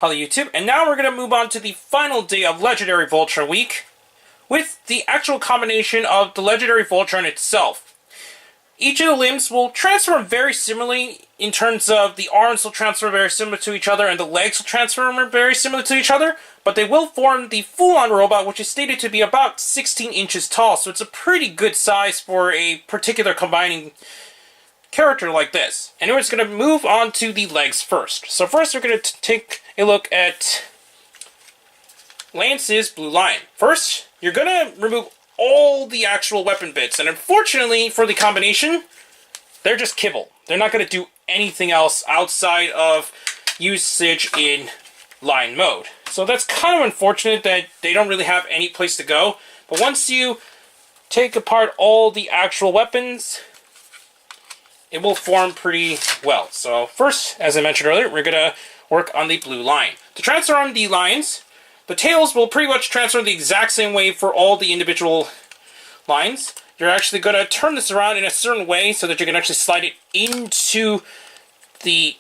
Hello YouTube, and now we're going to move on to the final day of Legendary Voltron Week with the actual combination of the Legendary Voltron itself. Each of the limbs will transform very similarly in terms of the arms will transfer very similar to each other and the legs will transform very similar to each other, but they will form the full-on robot, which is stated to be about 16 inches tall, so it's a pretty good size for a particular combining character like this. And we're just going to move on to the legs first. So first we're going to take a look at Lance's Blue Lion. First, you're going to remove all the actual weapon bits, and unfortunately for the combination, they're just kibble. They're not going to do anything else outside of usage in line mode. So that's kind of unfortunate that they don't really have any place to go. But once you take apart all the actual weapons, it will form pretty well. So first, as I mentioned earlier, we're going to work on the Blue Lion. To transform the lions, the tails will pretty much transform the exact same way for all the individual lines. You're actually going to turn this around in a certain way so that you can actually slide it into the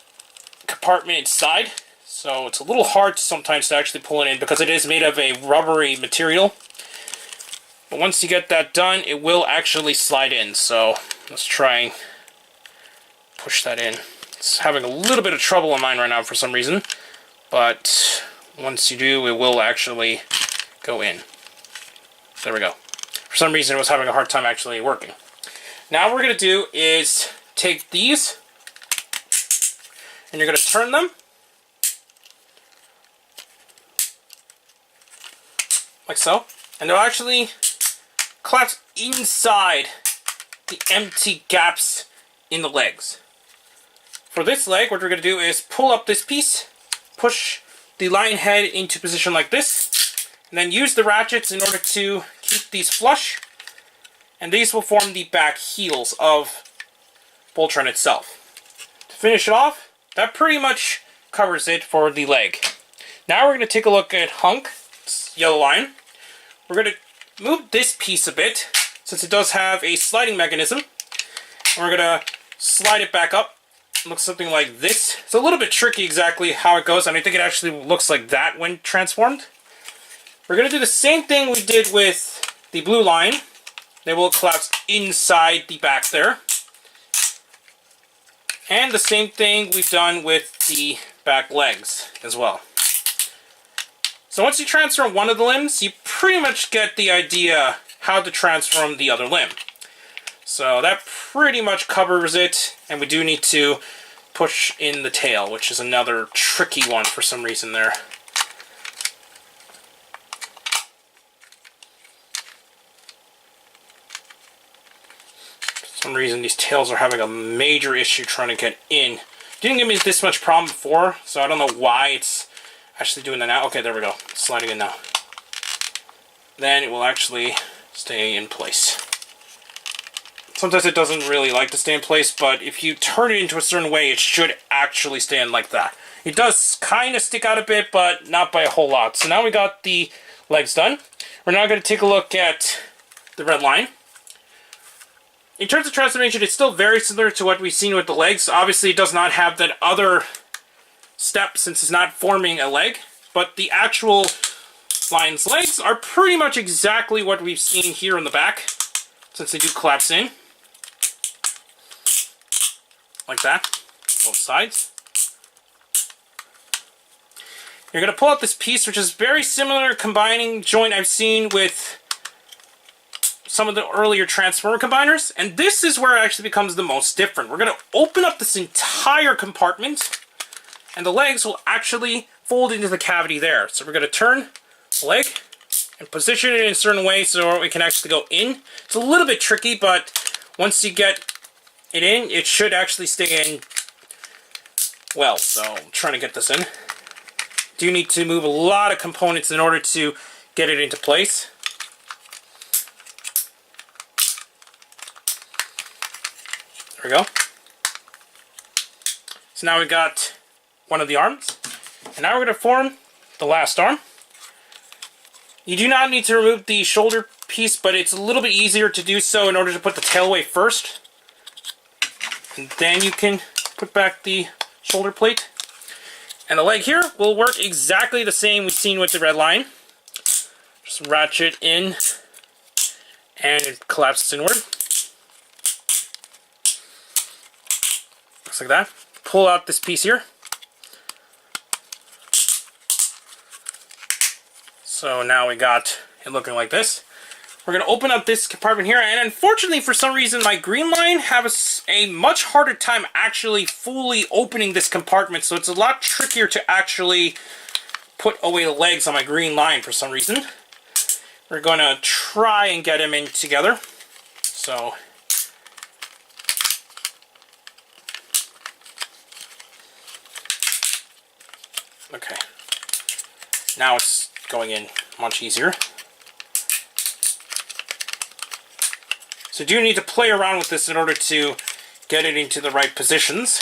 compartment inside. So it's a little hard sometimes to actually pull it in because it is made of a rubbery material. But once you get that done, it will actually slide in. So let's try and push that in. It's having a little bit of trouble on mine right now for some reason, but once you do, it will actually go in. There we go. For some reason, it was having a hard time actually working. Now what we're going to do is take these, and you're going to turn them like so, and they'll actually collapse inside the empty gaps in the legs. For this leg, what we're going to do is pull up this piece, push the lion head into position like this, and then use the ratchets in order to keep these flush, and these will form the back heels of Voltron itself. To finish it off, that pretty much covers it for the leg. Now we're going to take a look at Hunk, Yellow Lion. We're going to move this piece a bit, since it does have a sliding mechanism, and we're going to slide it back up. It looks something like this. It's a little bit tricky exactly how it goes, and I think it actually looks like that when transformed. We're going to do the same thing we did with the Blue Lion. They will collapse inside the back there. And the same thing we've done with the back legs as well. So once you transform one of the limbs, you pretty much get the idea how to transform the other limb. So that pretty much covers it, and we do need to push in the tail, which is another tricky one for some reason there. For some reason these tails are having a major issue trying to get in. Didn't give me this much problem before, so I don't know why it's actually doing that now. Okay, there we go. It's sliding in now. Then it will actually stay in place. Sometimes it doesn't really like to stay in place, but if you turn it into a certain way, it should actually stay in like that. It does kind of stick out a bit, but not by a whole lot. So now we got the legs done. We're now going to take a look at the red line. In terms of transformation, it's still very similar to what we've seen with the legs. Obviously, it does not have that other step since it's not forming a leg, but the actual lion's legs are pretty much exactly what we've seen here in the back, since they do collapse in. Like that, both sides. You're going to pull out this piece, which is very similar combining joint I've seen with some of the earlier Transformer combiners, and this is where it actually becomes the most different. We're going to open up this entire compartment, and the legs will actually fold into the cavity there. So we're going to turn the leg and position it in a certain way so it can actually go in. It's a little bit tricky, but once you get it in, it should actually stay in well. So I'm trying to get this in. Do need to move a lot of components in order to get it into place. There we go. So now we've got one of the arms, and now we're going to form the last arm. You do not need to remove the shoulder piece, but it's a little bit easier to do so in order to put the tail away first. And then you can put back the shoulder plate. And the leg here will work exactly the same we've seen with the red line. Just ratchet in, and it collapses inward. Looks like that. Pull out this piece here. So now we got it looking like this. We're going to open up this compartment here, and unfortunately for some reason my green line has a much harder time actually fully opening this compartment, so it's a lot trickier to actually put away the legs on my green line for some reason. We're going to try and get them in together. So okay, now it's going in much easier. So you do need to play around with this in order to get it into the right positions.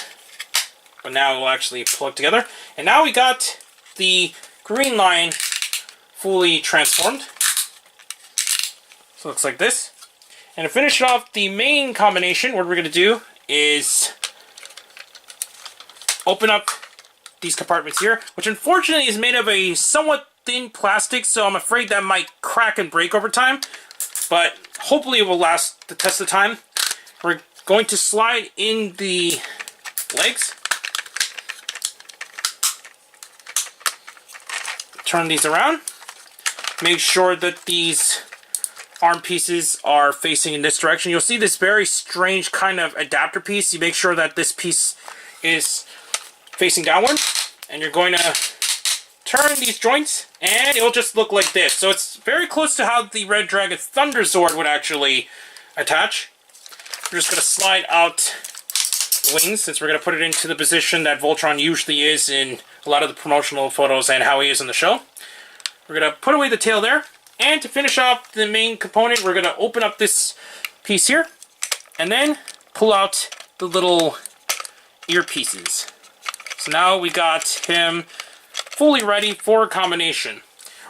But now it will actually plug together. And now we got the green line fully transformed. So it looks like this. And to finish off the main combination, what we're going to do is open up these compartments here, which unfortunately is made of a somewhat thin plastic, so I'm afraid that might crack and break over time. But hopefully it will last the test of time. We're going to slide in the legs. Turn these around. Make sure that these arm pieces are facing in this direction. You'll see this very strange kind of adapter piece. You make sure that this piece is facing downward. And you're going to turn these joints, and it'll just look like this. So it's very close to how the Red Dragon Thunder Sword would actually attach. We're just going to slide out the wings, since we're going to put it into the position that Voltron usually is in a lot of the promotional photos and how he is in the show. We're going to put away the tail there, and to finish off the main component, we're going to open up this piece here, and then pull out the little ear pieces. So now we got him fully ready for a combination.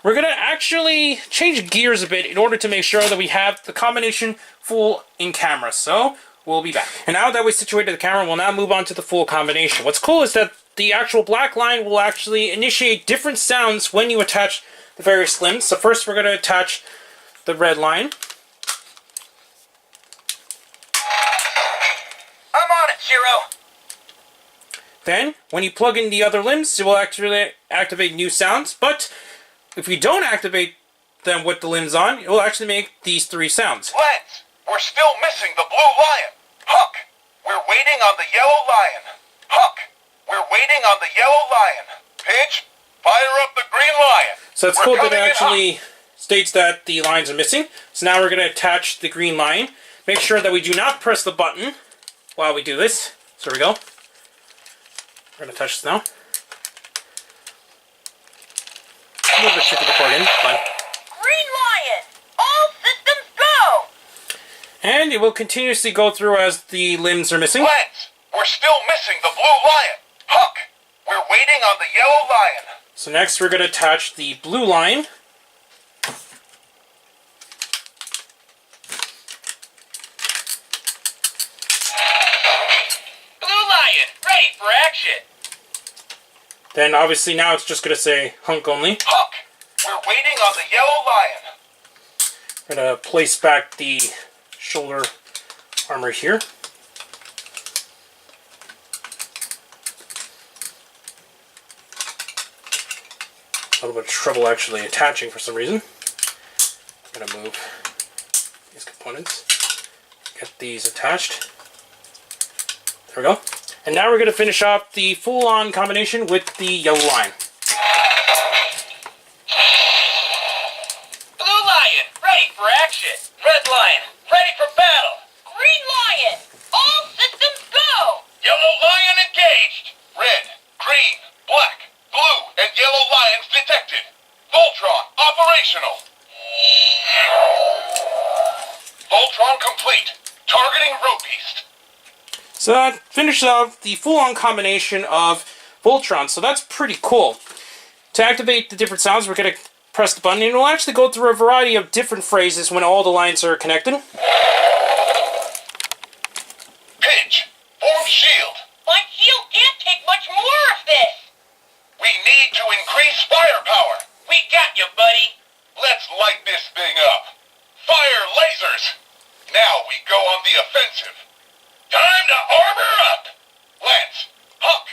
We're going to actually change gears a bit in order to make sure that we have the combination full in camera. So we'll be back. And now that we situated the camera, we'll now move on to the full combination. What's cool is that the actual black line will actually initiate different sounds when you attach the various limbs. So first we're going to attach the red line. I'm on it, Zero. Then, when you plug in the other limbs, it will actually activate new sounds. But if you don't activate them with the limbs on, it will actually make these three sounds. Lance, we're still missing the blue lion. Huck, we're waiting on the yellow lion. Huck, we're waiting on the yellow lion. Pidge, fire up the green lion. So it's cool that it actually states that the lines are missing. So now we're going to attach the green line. Make sure that we do not press the button while we do this. So here we go. We're going to touch this now. A little bit tricky to plug in, but... Green lion! All systems go! And it will continuously go through as the limbs are missing. Lance, we're still missing the blue lion. Huck, we're waiting on the yellow lion. So next we're going to attach the blue line. Ready for action. Then obviously now it's just going to say hunk only. Huck, we're waiting on the yellow lion. We're going to place back the shoulder armor here. A little bit of trouble actually attaching for some reason. I'm going to move these components. Get these attached. There we go. And now we're going to finish off the full-on combination with the yellow line. Blue lion, ready for action. Red lion, ready for battle. Green lion! All systems go! Yellow lion engaged. Red, green, black, blue, and yellow lions detected. Voltron operational. Voltron complete. Targeting road beast. So that finishes off the full-on combination of Voltron. So that's pretty cool. To activate the different sounds, we're going to press the button, and it'll actually go through a variety of different phrases when all the lines are connected. Pidge, form shield. My shield can't take much more of this! offensive. Time to armor up! Lance, Huck,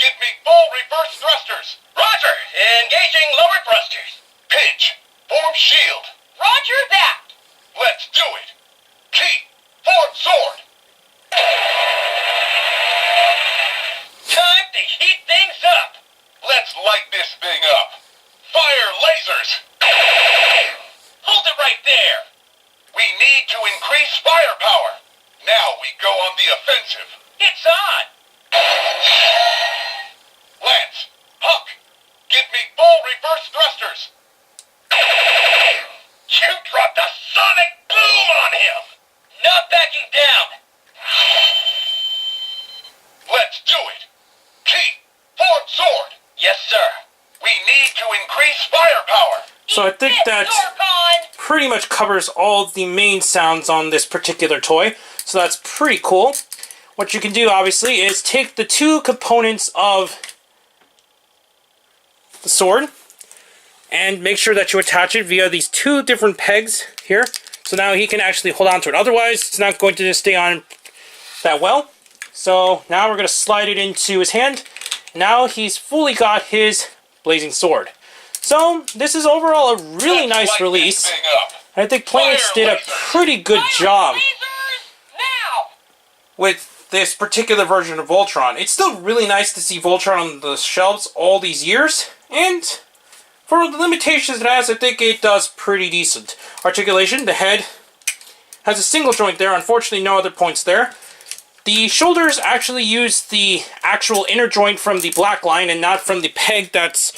give me full reverse thrusters. Roger! Engaging lower thrusters. Pinch, form shield. Roger that. Let's do it. Key, form sword. Time to heat things up. Let's light this thing up. Fire lasers. Hold it right there. We need to increase firepower. Now we go on the offensive. It's on. Lance, Huck, give me full reverse thrusters. You dropped a sonic boom on him. Not backing down. Let's do it. Key, form sword. Yes, sir. We need to increase firepower. So I think that Zorkon. pretty much covers all the main sounds on this particular toy. So that's pretty cool. What you can do, obviously, is take the two components of the sword and make sure that you attach it via these two different pegs here. So now he can actually hold on to it. Otherwise, it's not going to stay on that well. So now we're going to slide it into his hand. Now he's fully got his blazing sword. So this is overall a really nice Let's light release. this thing up. I think Playmates did a pretty good job Lasers now. with this particular version of Voltron. It's still really nice to see Voltron on the shelves all these years, and for the limitations it has, I think it does pretty decent. Articulation, the head has a single joint there, unfortunately no other points there. The shoulders actually use the actual inner joint from the black line and not from the peg that's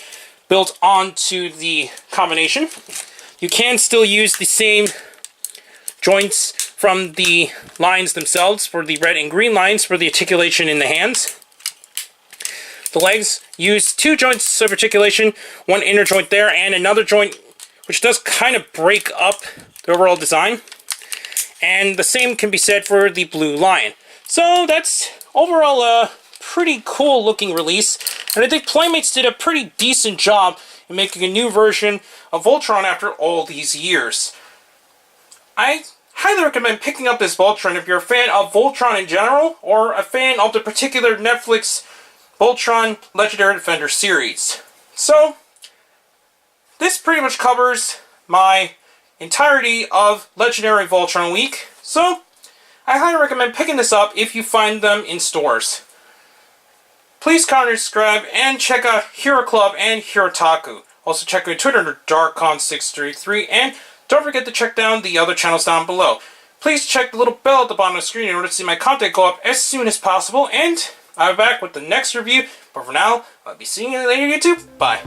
built onto the combination. You can still use the same joints from the lines themselves for the red and green lines for the articulation in the hands. The legs use two joints of articulation, one inner joint there and another joint which does kind of break up the overall design. And the same can be said for the blue lion. So that's overall a pretty cool looking release, and I think Playmates did a pretty decent job in making a new version of Voltron after all these years. I highly recommend picking up this Voltron if you're a fan of Voltron in general, or a fan of the particular Netflix Voltron Legendary Defender series. So, this pretty much covers my entirety of Legendary Voltron Week, so I highly recommend picking this up if you find them in stores. Please comment, subscribe, and check out Hero Club and Hirotaku. Also check out Twitter under Darkon633, and don't forget to check down the other channels down below. Please check the little bell at the bottom of the screen in order to see my content go up as soon as possible, and I'll be back with the next review, but for now, I'll be seeing you later, YouTube. Bye.